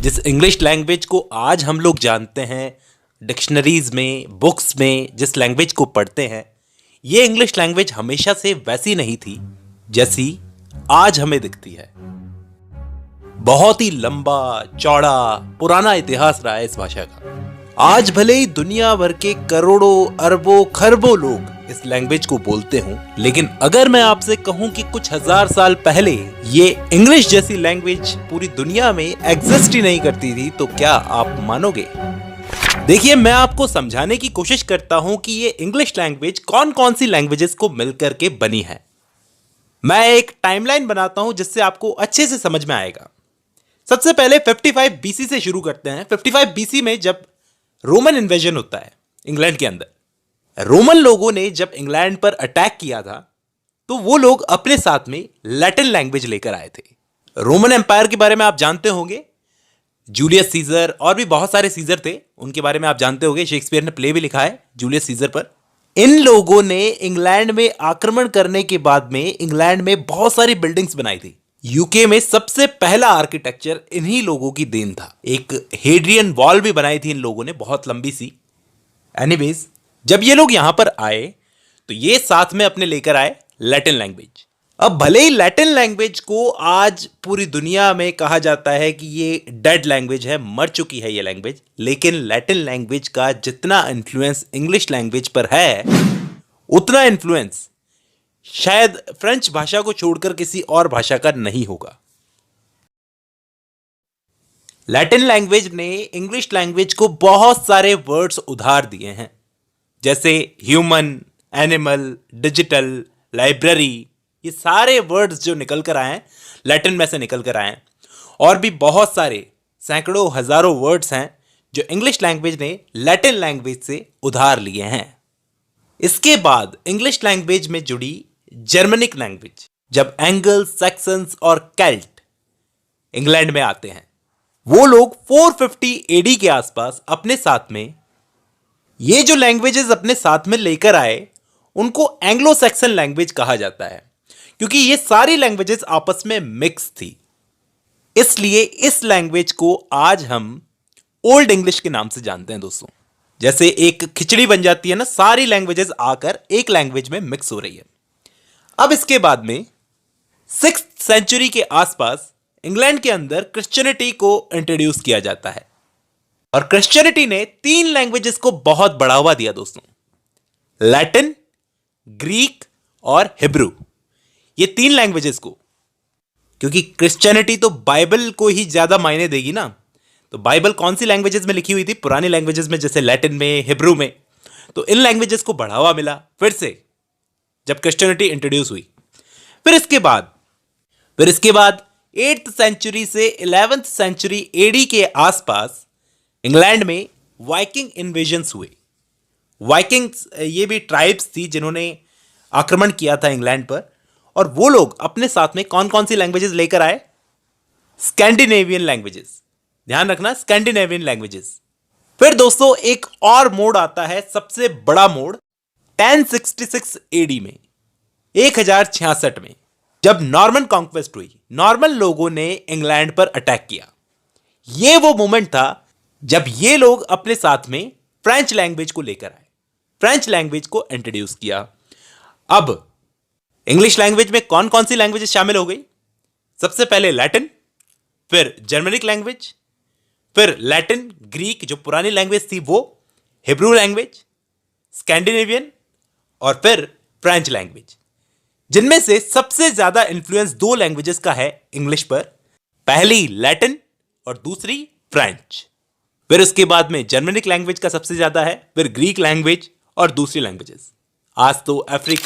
जिस English language को आज हम लोग जानते हैं, डिक्शनरीज में, बुक्स में जिस लैंग्वेज को पढ़ते हैं, ये इंग्लिश लैंग्वेज हमेशा से वैसी नहीं थी जैसी आज हमें दिखती है। बहुत ही लंबा चौड़ा पुराना इतिहास रहा है इस भाषा का। आज भले ही दुनिया भर के करोड़ों अरबों खरबों लोग इस लैंग्वेज को बोलते हूं, लेकिन अगर मैं आपसे कहूं कि कुछ हजार साल पहले ये इंग्लिश जैसी लैंग्वेज पूरी दुनिया में एग्जिस्ट ही नहीं करती थी, तो क्या आप मानोगे? देखिए, मैं आपको समझाने की कोशिश करता हूं कि ये इंग्लिश लैंग्वेज कौन कौन सी लैंग्वेजेस को मिलकर के बनी है। मैं एक टाइमलाइन बनाता हूं जिससे आपको अच्छे से समझ में आएगा। सबसे पहले 55 बीसी से शुरू करते हैं। 55 बीसी में जब रोमन इन्वेजन होता है इंग्लैंड के अंदर, रोमन लोगों ने जब इंग्लैंड पर अटैक किया था, तो वो लोग अपने साथ में लैटिन लैंग्वेज लेकर आए थे। रोमन एम्पायर के बारे में आप जानते होंगे, जूलियस सीजर और भी बहुत सारे सीजर थे, उनके बारे में आप जानते होंगे। शेक्सपियर ने प्ले भी लिखा है जूलियस सीजर पर। इन लोगों ने इंग्लैंड में आक्रमण करने के बाद में इंग्लैंड में बहुत सारी बिल्डिंग्स बनाई थी। यूके में सबसे पहला आर्किटेक्चर इन्हीं लोगों की देन था। एक हेड्रियन वॉल भी बनाई थी इन लोगों ने, बहुत लंबी सी। एनीवेज, जब ये लोग यहां पर आए तो ये साथ में अपने लेकर आए लैटिन लैंग्वेज। अब भले ही लैटिन लैंग्वेज को आज पूरी दुनिया में कहा जाता है कि ये डेड लैंग्वेज है, मर चुकी है ये लैंग्वेज, लेकिन लैटिन लैंग्वेज का जितना इन्फ्लुएंस इंग्लिश लैंग्वेज पर है, उतना इन्फ्लुएंस शायद फ्रेंच भाषा को छोड़कर किसी और भाषा का नहीं होगा। लैटिन लैंग्वेज ने इंग्लिश लैंग्वेज को बहुत सारे वर्ड्स उधार दिए हैं, जैसे ह्यूमन, एनिमल, डिजिटल, लाइब्रेरी। ये सारे वर्ड्स जो निकल कर आए हैं लैटिन में से निकल कर आए हैं, और भी बहुत सारे सैकड़ों हजारों वर्ड्स हैं जो इंग्लिश लैंग्वेज ने लैटिन लैंग्वेज से उधार लिए हैं। इसके बाद इंग्लिश लैंग्वेज में जुड़ी जर्मनिक लैंग्वेज। जब एंगल्स, सैक्सन्स और केल्ट इंग्लैंड में आते हैं, वो लोग 450 एडी के आसपास अपने साथ में ये जो लैंग्वेजेस अपने साथ में लेकर आए, उनको एंग्लो सैक्सन लैंग्वेज कहा जाता है, क्योंकि ये सारी लैंग्वेजेस आपस में मिक्स थी। इसलिए इस लैंग्वेज को आज हम ओल्ड इंग्लिश के नाम से जानते हैं दोस्तों। जैसे एक खिचड़ी बन जाती है ना, सारी लैंग्वेजेस आकर एक लैंग्वेज में मिक्स हो रही है। अब इसके बाद में 6th सेंचुरी के आसपास इंग्लैंड के अंदर क्रिश्चियनिटी को इंट्रोड्यूस किया जाता है, और क्रिश्चियनिटी ने 3 लैंग्वेजेस को बहुत बढ़ावा दिया दोस्तों, लैटिन, ग्रीक और हिब्रू। ये 3 लैंग्वेजेस को, क्योंकि क्रिश्चियनिटी तो बाइबल को ही ज्यादा मायने देगी ना, तो बाइबल कौन सी लैंग्वेजेस में लिखी हुई थी? पुरानी लैंग्वेजेस में, जैसे लैटिन में, हिब्रू में। तो इन लैंग्वेजेस को बढ़ावा मिला फिर से जब क्रिश्चियनिटी इंट्रोड्यूस हुई। फिर इसके बाद 8th सेंचुरी से 11th सेंचुरी एडी के आसपास इंग्लैंड में वाइकिंग इन्वेजन्स हुए। वाइकिंग्स ये भी ट्राइब्स थी जिन्होंने आक्रमण किया था इंग्लैंड पर, और वो लोग अपने साथ में कौन कौन सी लैंग्वेजेस लेकर आए? Scandinavian languages. ध्यान रखना, स्कैंडिनेवियन लैंग्वेजेस। फिर दोस्तों एक और मोड़ आता है, सबसे बड़ा मोड़, 1066 एडी में, 1066 में, जब नॉर्मन कॉन्क्वेस्ट हुई। नॉर्मन लोगों ने इंग्लैंड पर अटैक किया। ये वो मोमेंट था जब ये लोग अपने साथ में फ्रेंच लैंग्वेज को लेकर आए, फ्रेंच लैंग्वेज को इंट्रोड्यूस किया। अब इंग्लिश लैंग्वेज में कौन कौन सी लैंग्वेजेस शामिल हो गई? सबसे पहले लैटिन, फिर जर्मनिक लैंग्वेज, फिर लैटिन, ग्रीक जो पुरानी लैंग्वेज थी वो, हिब्रू लैंग्वेज, स्कैंडिनेवियन, और फिर फ्रेंच लैंग्वेज, जिनमें से सबसे ज्यादा इंफ्लुएंस 2 लैंग्वेजेस का है इंग्लिश पर। पहली लैटिन और दूसरी फ्रेंच। फिर उसके बाद में जर्मनिक लैंग्वेज का सबसे ज्यादा है, फिर ग्रीक लैंग्वेज और दूसरी लैंग्वेजेस। आज तो अफ्रीका